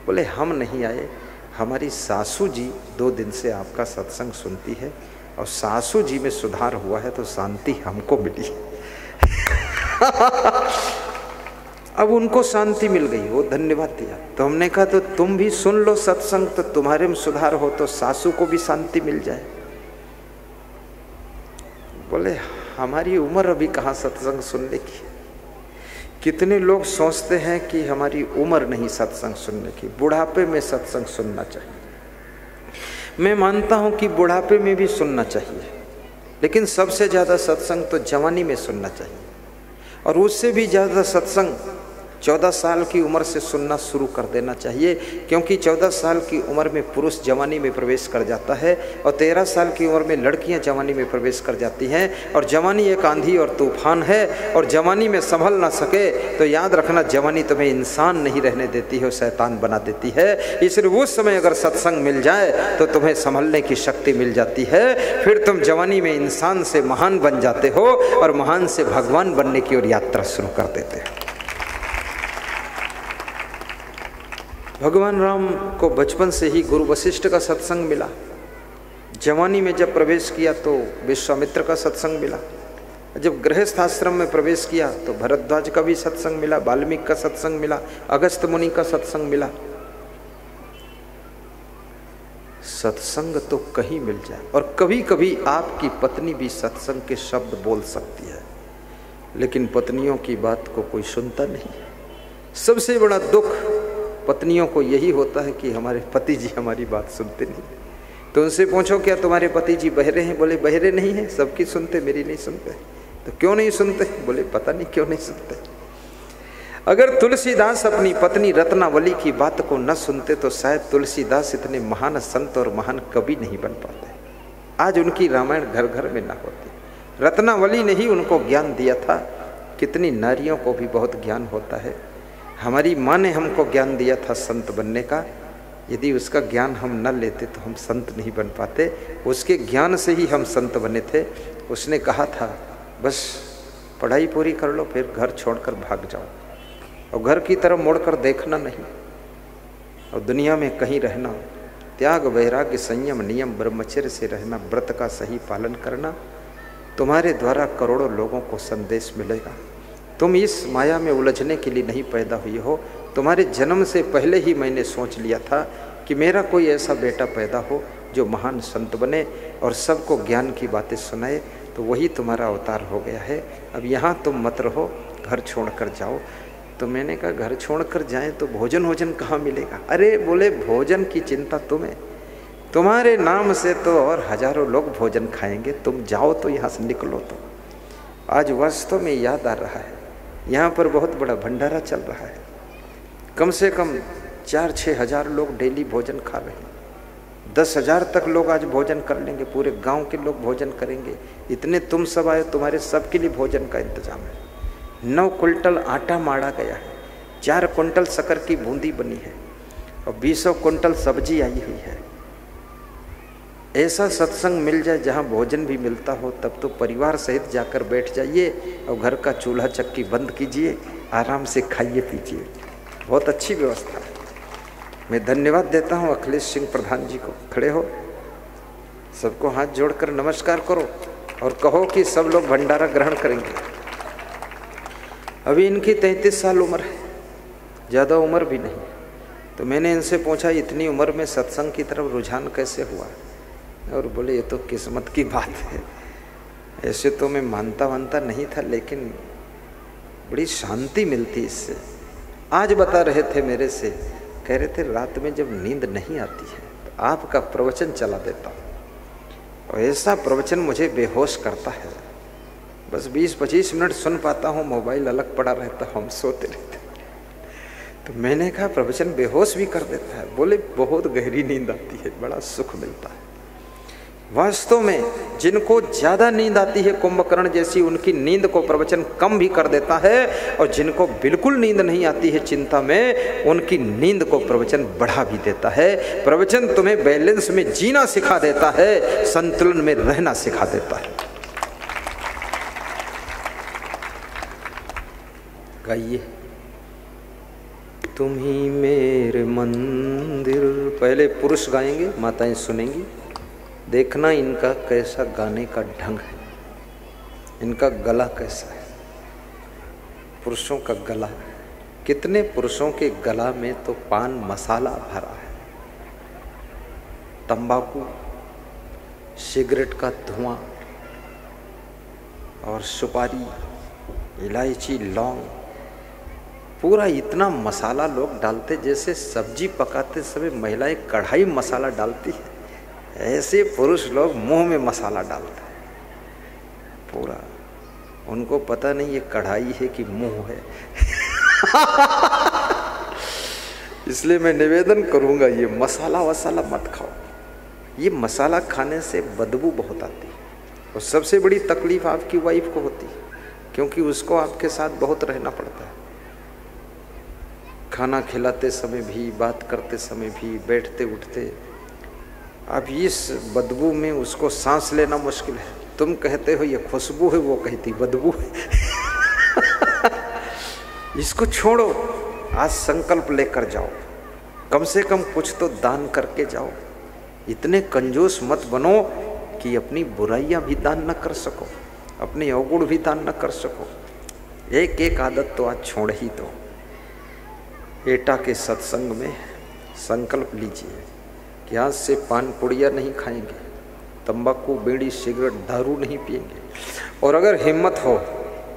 बोले हम नहीं आए, हमारी सासू जी 2 दिन से आपका सत्संग सुनती है और सासू जी में सुधार हुआ है तो शांति हमको मिली। अब उनको शांति मिल गई, वो धन्यवाद दिया। तो हमने कहा तो तुम भी सुन लो सत्संग, तो तुम्हारे में सुधार हो तो सासू को भी शांति मिल जाए। बोले हमारी उम्र अभी कहाँ सत्संग सुनने की। कितने लोग सोचते हैं कि हमारी उम्र नहीं सत्संग सुनने की, बुढ़ापे में सत्संग सुनना चाहिए। मैं मानता हूं कि बुढ़ापे में भी सुनना चाहिए, लेकिन सबसे ज़्यादा सत्संग तो जवानी में सुनना चाहिए। और उससे भी ज़्यादा सत्संग 14 साल की उम्र से सुनना शुरू कर देना चाहिए, क्योंकि 14 साल की उम्र में पुरुष जवानी में प्रवेश कर जाता है और 13 साल की उम्र में लड़कियां जवानी में प्रवेश कर जाती हैं। और जवानी एक आंधी और तूफान है, और जवानी में संभल ना सके तो याद रखना जवानी तुम्हें इंसान नहीं रहने देती है, शैतान बना देती है। इसलिए उस समय अगर सत्संग मिल जाए तो तुम्हें संभलने की शक्ति मिल जाती है, फिर तुम जवानी में इंसान से महान बन जाते हो और महान से भगवान बनने की ओर यात्रा शुरू कर देते हो। भगवान राम को बचपन से ही गुरु वशिष्ठ का सत्संग मिला। जवानी में जब प्रवेश किया तो विश्वामित्र का सत्संग मिला। जब गृहस्थ आश्रम में प्रवेश किया तो भरद्वाज का भी सत्संग मिला, वाल्मीकि का सत्संग मिला, अगस्त मुनि का सत्संग मिला। सत्संग तो कहीं मिल जाए। और कभी कभी आपकी पत्नी भी सत्संग के शब्द बोल सकती है, लेकिन पत्नियों की बात को कोई सुनता नहीं। सबसे बड़ा दुख पत्नियों को यही होता है कि हमारे पति जी हमारी बात सुनते नहीं। तो उनसे पूछो क्या तुम्हारे पति जी बहरे हैं? बोले बहरे नहीं हैं, सबकी सुनते, मेरी नहीं सुनते। तो क्यों नहीं सुनते? बोले पता नहीं क्यों नहीं सुनते। अगर तुलसीदास अपनी पत्नी रत्नावली की बात को न सुनते तो शायद तुलसीदास इतने महान संत और महान कवि नहीं बन पाते। आज उनकी रामायण घर घर में न होती। रत्नावली ने ही उनको ज्ञान दिया था। कितनी नारियों को भी बहुत ज्ञान होता है। हमारी माँ ने हमको ज्ञान दिया था संत बनने का। यदि उसका ज्ञान हम न लेते तो हम संत नहीं बन पाते। उसके ज्ञान से ही हम संत बने थे। उसने कहा था बस पढ़ाई पूरी कर लो, फिर घर छोड़कर भाग जाओ और घर की तरफ मुड़कर देखना नहीं और दुनिया में कहीं रहना। त्याग, वैराग्य, संयम, नियम, ब्रह्मचर्य से रहना, व्रत का सही पालन करना। तुम्हारे द्वारा करोड़ों लोगों को संदेश मिलेगा। तुम इस माया में उलझने के लिए नहीं पैदा हुई हो। तुम्हारे जन्म से पहले ही मैंने सोच लिया था कि मेरा कोई ऐसा बेटा पैदा हो जो महान संत बने और सबको ज्ञान की बातें सुनाए। तो वही तुम्हारा अवतार हो गया है। अब यहाँ तुम मत रहो, घर छोड़कर जाओ। तो मैंने कहा घर छोड़कर जाएं तो भोजन वोजन कहाँ मिलेगा? अरे बोले भोजन की चिंता तुम्हें, तुम्हारे नाम से तो और हजारों लोग भोजन खाएंगे, तुम जाओ तो यहाँ से निकलो। तो आज वास्तव में याद आ रहा है, यहाँ पर बहुत बड़ा भंडारा चल रहा है। कम से कम 4-6 हजार लोग डेली भोजन खा रहे हैं। 10,000 तक लोग आज भोजन कर लेंगे। पूरे गांव के लोग भोजन करेंगे। इतने तुम सब आए, तुम्हारे सब के लिए भोजन का इंतजाम है। 9 कुंटल आटा माड़ा गया है, 4 कुंटल शक्कर की बूंदी बनी है और 20 कुंटल सब्जी आई हुई है। ऐसा सत्संग मिल जाए जहाँ भोजन भी मिलता हो, तब तो परिवार सहित जाकर बैठ जाइए और घर का चूल्हा चक्की बंद कीजिए, आराम से खाइए पीजिए। बहुत अच्छी व्यवस्था है। मैं धन्यवाद देता हूँ अखिलेश सिंह प्रधान जी को। खड़े हो, सबको हाथ जोड़कर नमस्कार करो और कहो कि सब लोग भंडारा ग्रहण करेंगे। अभी इनकी 33 साल उम्र है, ज़्यादा उम्र भी नहीं। तो मैंने इनसे पूछा इतनी उम्र में सत्संग की तरफ रुझान कैसे हुआ? और बोले ये तो किस्मत की बात है। ऐसे तो मैं मानता नहीं था, लेकिन बड़ी शांति मिलती इससे। आज बता रहे थे मेरे से, कह रहे थे रात में जब नींद नहीं आती है तो आपका प्रवचन चला देता हूँ और ऐसा प्रवचन मुझे बेहोश करता है। बस 20-25 मिनट सुन पाता हूँ, मोबाइल अलग पड़ा रहता, हम सोते रहते। तो मैंने कहा प्रवचन बेहोश भी कर देता है? बोले बहुत गहरी नींद आती है, बड़ा सुख मिलता है। वास्तव में जिनको ज्यादा नींद आती है कुंभकर्ण जैसी, उनकी नींद को प्रवचन कम भी कर देता है, और जिनको बिल्कुल नींद नहीं आती है चिंता में, उनकी नींद को प्रवचन बढ़ा भी देता है। प्रवचन तुम्हें बैलेंस में जीना सिखा देता है, संतुलन में रहना सिखा देता है। गाइए। तुम ही मेरे मंदिर। पहले पुरुष गाएंगे, माताएं सुनेंगी। देखना इनका कैसा गाने का ढंग है, इनका गला कैसा है। पुरुषों का गला, कितने पुरुषों के गला में तो पान मसाला भरा है, तंबाकू, सिगरेट का धुआं और सुपारी, इलायची, लौंग, पूरा इतना मसाला लोग डालते जैसे सब्जी पकाते समय महिलाएं कढ़ाई मसाला डालती है, ऐसे पुरुष लोग मुंह में मसाला डालते हैं पूरा। उनको पता नहीं ये कढ़ाई है कि मुंह है। इसलिए मैं निवेदन करूंगा, ये मसाला वसाला मत खाओ। ये मसाला खाने से बदबू बहुत आती है और सबसे बड़ी तकलीफ आपकी वाइफ को होती है, क्योंकि उसको आपके साथ बहुत रहना पड़ता है। खाना खिलाते समय भी, बात करते समय भी, बैठते उठते। अब इस बदबू में उसको सांस लेना मुश्किल है। तुम कहते हो ये खुशबू है, वो कहती बदबू है। इसको छोड़ो, आज संकल्प लेकर जाओ, कम से कम कुछ तो दान करके जाओ। इतने कंजूस मत बनो कि अपनी बुराइयां भी दान न कर सको, अपने अवगुण भी दान न कर सको। एक एक आदत तो आज छोड़ ही दो। एटा के सत्संग में संकल्प लीजिए कि आज से पान पुड़िया नहीं खाएंगे, तंबाकू, बीड़ी, सिगरेट, दारू नहीं पिएंगे। और अगर हिम्मत हो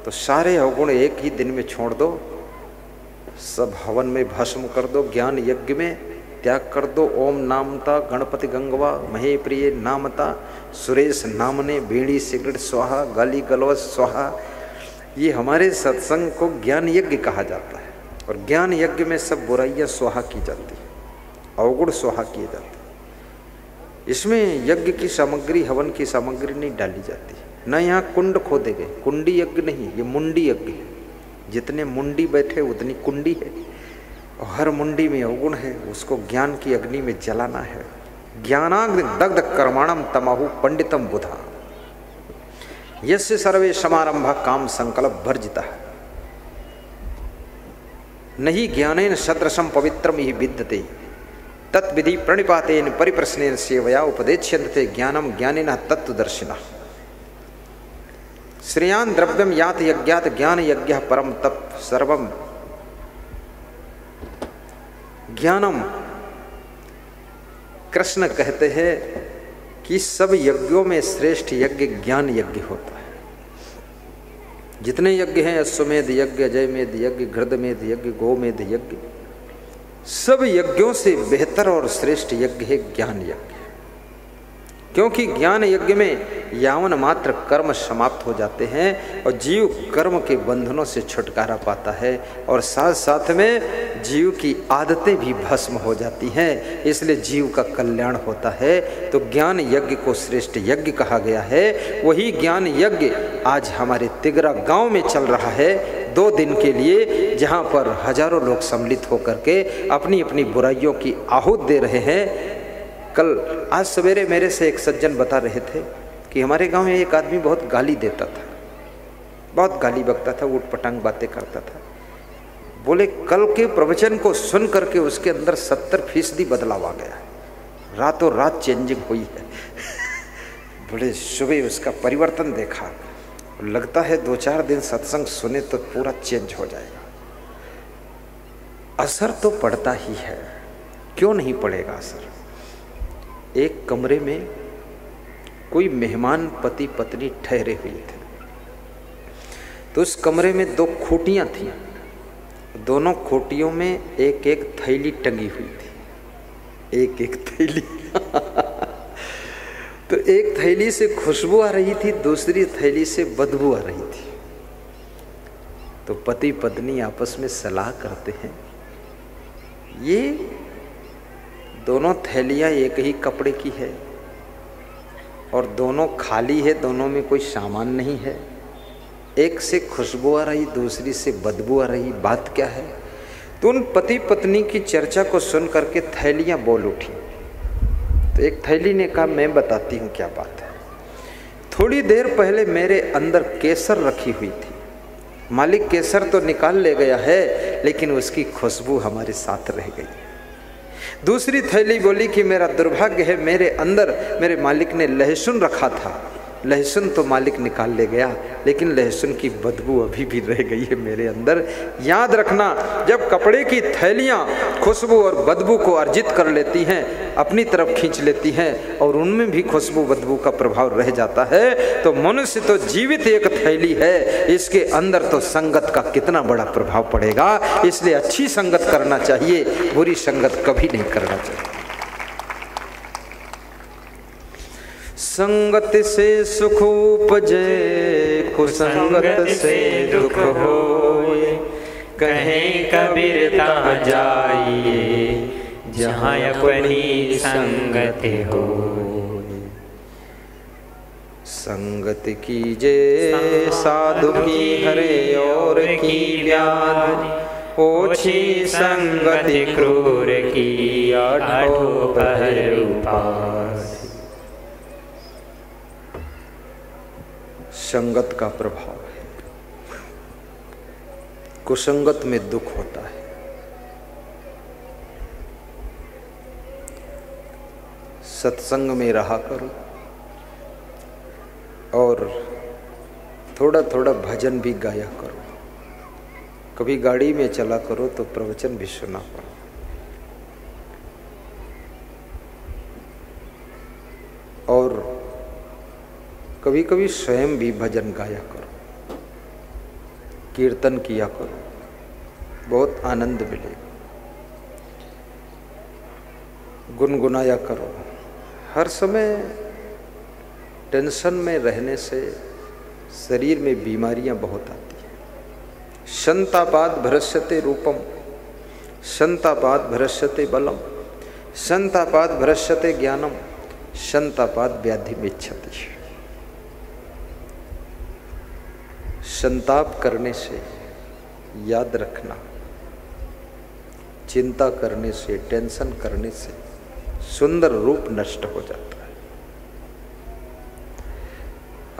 तो सारे अवगुण एक ही दिन में छोड़ दो, सब हवन में भस्म कर दो, ज्ञान यज्ञ में त्याग कर दो। ओम नामता गणपति गंगवा महे प्रिय नामता सुरेश नामने बीड़ी सिगरेट स्वाहा, गाली गलौज स्वाहा। ये हमारे सत्संग को ज्ञान यज्ञ कहा जाता है और ज्ञान यज्ञ में सब बुराइयां स्वाहा की जाती है, अवगुण स्वाहा किए जाते हैं। इसमें यज्ञ की सामग्री, हवन की सामग्री नहीं डाली जाती। न यहाँ कुंड खोदे गए, कुंडी यज्ञ नहीं, ये मुंडी यज्ञ है। जितने मुंडी बैठे उतनी कुंडी है और हर मुंडी में अवगुण है, उसको ज्ञान की अग्नि में जलाना है। ज्ञानाग्नि दग्ध कर्माणम तमाहु पंडितम बुधा यस्य सर्वे समारंभा काम संकल्प वर्जिता है। नहीं ज्ञानेन सदृशम पवित्रम ही विद्यते तत्विधि प्रणिपातेन परिप्रश्नेन सेवया उपदेक्ष्यन्ते ज्ञानम ज्ञानिनः तत्त्वदर्शिनः। श्रेयान् द्रव्यम यात यज्ञात ज्ञान यज्ञः परम तप सर्वम ज्ञानम। कृष्ण कहते हैं कि सब यज्ञों में श्रेष्ठ यज्ञ ज्ञान यज्ञ होता है। जितने यज्ञ हैं, अश्वमेध यज्ञ, अजयमेध यज्ञ, घृतमेध यज्ञ, गोमेध यज्ञ, सब यज्ञों से बेहतर और श्रेष्ठ यज्ञ है ज्ञान यज्ञ। क्योंकि ज्ञान यज्ञ में यावन मात्र कर्म समाप्त हो जाते हैं और जीव कर्म के बंधनों से छुटकारा पाता है और साथ साथ में जीव की आदतें भी भस्म हो जाती हैं, इसलिए जीव का कल्याण होता है। तो ज्ञान यज्ञ को श्रेष्ठ यज्ञ कहा गया है। वही ज्ञान यज्ञ आज हमारे तिगरा गांव में चल रहा है 2 दिन के लिए, जहां पर हजारों लोग सम्मिलित होकर के अपनी अपनी बुराइयों की आहूत दे रहे हैं। आज सवेरे मेरे से एक सज्जन बता रहे थे कि हमारे गांव में एक आदमी बहुत गाली देता था, बहुत गाली बकता था, उठ पटांग बातें करता था। बोले कल के प्रवचन को सुन करके उसके अंदर 70% बदलाव आ गया, रातों रात चेंजिंग हुई है। बोले सुबह उसका परिवर्तन देखा, लगता है 2-4 दिन सत्संग सुने तो पूरा चेंज हो जाएगा। असर तो पड़ता ही है, क्यों नहीं पड़ेगा असर। एक कमरे में कोई मेहमान पति पत्नी ठहरे हुए थे, तो उस कमरे में 2 खूटियां थीं, दोनों खूटियों में एक एक थैली टंगी हुई थी, एक एक थैली। तो एक थैली से खुशबू आ रही थी, दूसरी थैली से बदबू आ रही थी। तो पति पत्नी आपस में सलाह करते हैं, ये दोनों थैलियां एक ही कपड़े की है और दोनों खाली है, दोनों में कोई सामान नहीं है। एक से खुशबू आ रही, दूसरी से बदबू आ रही, बात क्या है। तो उन पति पत्नी की चर्चा को सुन करके थैलियां बोल उठी। तो एक थैली ने कहा, मैं बताती हूँ क्या बात है। थोड़ी देर पहले मेरे अंदर केसर रखी हुई थी, मालिक केसर तो निकाल ले गया है, लेकिन उसकी खुशबू हमारे साथ रह गई। दूसरी थैली बोली कि मेरा दुर्भाग्य है, मेरे अंदर मेरे मालिक ने लहसुन रखा था, लहसुन तो मालिक निकाल ले गया, लेकिन लहसुन की बदबू अभी भी रह गई है मेरे अंदर। याद रखना, जब कपड़े की थैलियाँ खुशबू और बदबू को अर्जित कर लेती हैं, अपनी तरफ खींच लेती हैं और उनमें भी खुशबू बदबू का प्रभाव रह जाता है, तो मनुष्य तो जीवित एक थैली है, इसके अंदर तो संगत का कितना बड़ा प्रभाव पड़ेगा। इसलिए अच्छी संगत करना चाहिए, बुरी संगत कभी नहीं करना चाहिए। संगत से सुख उपजे, कुसंगत से दुख होए। कहे कबीर ता जाइए, जहाँ अपनी संगत हो। संगत कीजे साधु की हरे और की व्याधि, ओछी संगति क्रूर की आठों पहर उपास। संगत का प्रभाव है, कुसंगत में दुख होता है। सत्संग में रहा करो और थोड़ा थोड़ा भजन भी गाया करो। कभी गाड़ी में चला करो तो प्रवचन भी सुना करो। और कभी कभी स्वयं भी भजन गाया करो, कीर्तन किया करो, बहुत आनंद मिलेगा। गुनगुनाया करो। हर समय टेंशन में रहने से शरीर में बीमारियां बहुत आती हैं। संतापाद भ्रश्यते रूपम, संतापाद भ्रश्यते बलम, संतापाद भ्रश्यते ज्ञानम, संतापाद व्याधि मिच्छति। संताप करने से, याद रखना, चिंता करने से, टेंशन करने से सुंदर रूप नष्ट हो जाता है।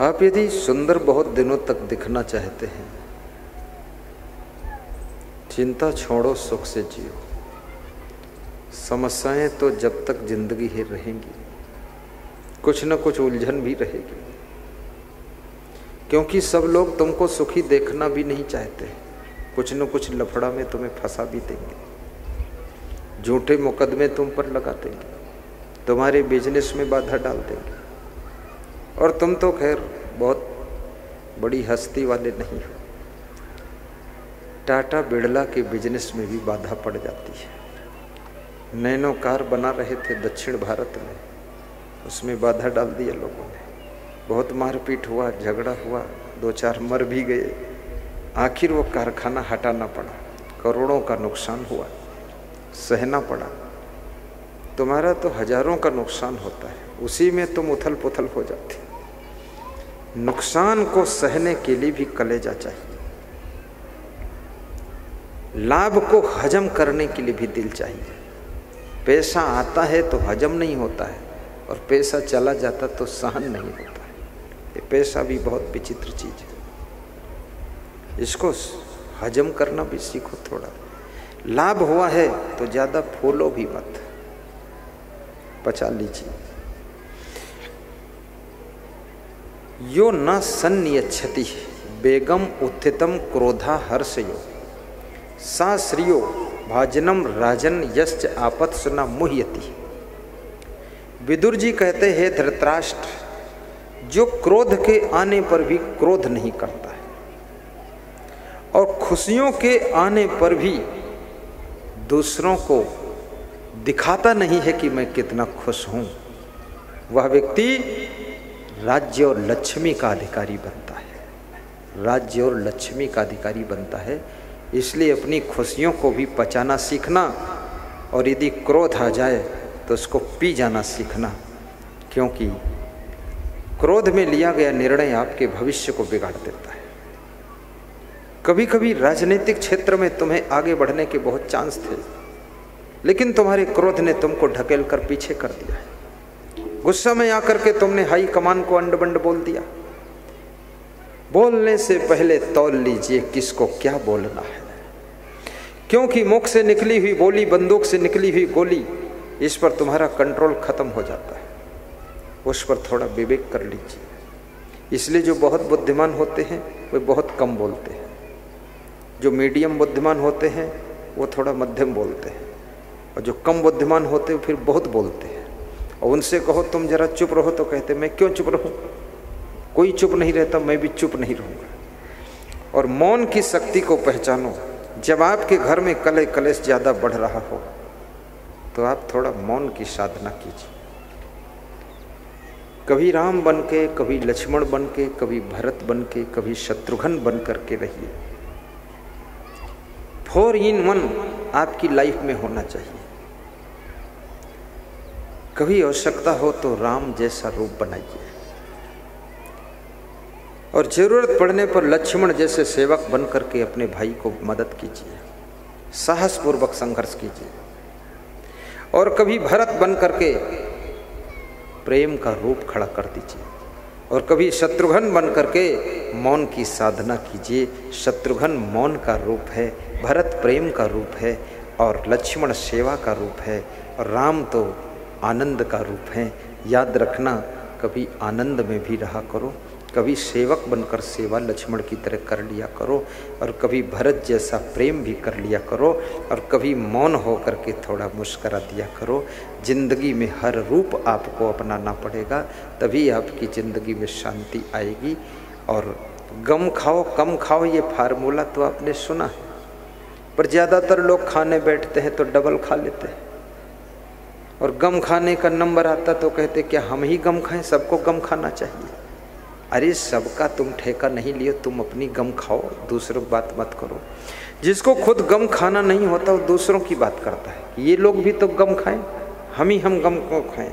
आप यदि सुंदर बहुत दिनों तक दिखना चाहते हैं, चिंता छोड़ो, सुख से जियो। समस्याएं तो जब तक जिंदगी ही रहेंगी, कुछ न कुछ उलझन भी रहेगी, क्योंकि सब लोग तुमको सुखी देखना भी नहीं चाहते। कुछ न कुछ लफड़ा में तुम्हें फंसा भी देंगे, झूठे मुकदमे तुम पर लगा देंगे, तुम्हारे बिजनेस में बाधा डाल देंगे। और तुम तो खैर बहुत बड़ी हस्ती वाले नहीं हो, टाटा बिड़ला के बिजनेस में भी बाधा पड़ जाती है। नैनो कार बना रहे थे दक्षिण भारत में, उसमें बाधा डाल दिया लोगों ने, बहुत मारपीट हुआ, झगड़ा हुआ, 2-4 मर भी गए। आखिर वो कारखाना हटाना पड़ा, करोड़ों का नुकसान हुआ, सहना पड़ा। तुम्हारा तो हजारों का नुकसान होता है, उसी में तुम उथल पुथल हो जाते। नुकसान को सहने के लिए भी कलेजा चाहिए, लाभ को हजम करने के लिए भी दिल चाहिए। पैसा आता है तो हजम नहीं होता है, और पैसा चला जाता तो सहन नहीं होता है। ये पैसा भी बहुत विचित्र चीज है, इसको हजम करना भी सीखो थोड़ा। लाभ हुआ है तो ज्यादा फूलो भी मत, पचा लीजिए। यो न सन्नियच्छति बेगम उत्थितम क्रोधा हर्षयो, सा श्रियो भाजनम राजन यश्च आपत सुना मुह्यति। विदुर जी कहते हैं, धृतराष्ट्र, जो क्रोध के आने पर भी क्रोध नहीं करता है और खुशियों के आने पर भी दूसरों को दिखाता नहीं है कि मैं कितना खुश हूं, वह व्यक्ति राज्य और लक्ष्मी का अधिकारी बनता है। राज्य और लक्ष्मी का अधिकारी बनता है। इसलिए अपनी खुशियों को भी पचाना सीखना, और यदि क्रोध आ जाए तो उसको पी जाना सीखना, क्योंकि क्रोध में लिया गया निर्णय आपके भविष्य को बिगाड़ देता है। कभी कभी राजनीतिक क्षेत्र में तुम्हें आगे बढ़ने के बहुत चांस थे, लेकिन तुम्हारे क्रोध ने तुमको ढकेल कर पीछे कर दिया है। गुस्सा में आकर के तुमने हाई कमान को अंड बंड बोल दिया। बोलने से पहले तौल लीजिए किसको क्या बोलना है, क्योंकि मुख से निकली हुई बोली, बंदूक से निकली हुई गोली, इस पर तुम्हारा कंट्रोल खत्म हो जाता है। उस पर थोड़ा विवेक कर लीजिए। इसलिए जो बहुत बुद्धिमान होते हैं वे बहुत कम बोलते हैं, जो मीडियम बुद्धिमान होते हैं वो थोड़ा मध्यम बोलते हैं, और जो कम बुद्धिमान होते हैं फिर बहुत बोलते हैं। और उनसे कहो तुम जरा चुप रहो तो कहते मैं क्यों चुप रहूं, कोई चुप नहीं रहता, मैं भी चुप नहीं रहूंगा। और मौन की शक्ति को पहचानो। जब आपके घर में कलह कलेश ज्यादा बढ़ रहा हो तो आप थोड़ा मौन की साधना कीजिए। कभी राम बन के, कभी लक्ष्मण बन के, कभी भरत बन के, कभी शत्रुघ्न बन करके रहिए। 4 in 1 आपकी लाइफ में होना चाहिए। कभी आवश्यकता हो तो राम जैसा रूप बनाइए, और जरूरत पड़ने पर लक्ष्मण जैसे सेवक बन करके अपने भाई को मदद कीजिए, साहसपूर्वक संघर्ष कीजिए। और कभी भरत बन करके प्रेम का रूप खड़ा कर दीजिए, और कभी शत्रुघ्न बन करके मौन की साधना कीजिए। शत्रुघ्न मौन का रूप है, भरत प्रेम का रूप है, और लक्ष्मण सेवा का रूप है, और राम तो आनंद का रूप है। याद रखना, कभी आनंद में भी रहा करो, कभी सेवक बनकर सेवा लक्ष्मण की तरह कर लिया करो, और कभी भरत जैसा प्रेम भी कर लिया करो, और कभी मौन हो करके थोड़ा मुस्करा दिया करो। जिंदगी में हर रूप आपको अपनाना पड़ेगा, तभी आपकी ज़िंदगी में शांति आएगी। और गम खाओ कम खाओ, ये फार्मूला तो आपने सुना है, पर ज़्यादातर लोग खाने बैठते हैं तो डबल खा लेते हैं, और गम खाने का नंबर आता तो कहते क्या हम ही गम खाएं, सबको गम खाना चाहिए। अरे सबका तुम ठेका नहीं लियो, तुम अपनी गम खाओ, दूसरों की बात मत करो। जिसको खुद गम खाना नहीं होता वो दूसरों की बात करता है, ये लोग भी तो गम खाएं, हम गम को खाएं।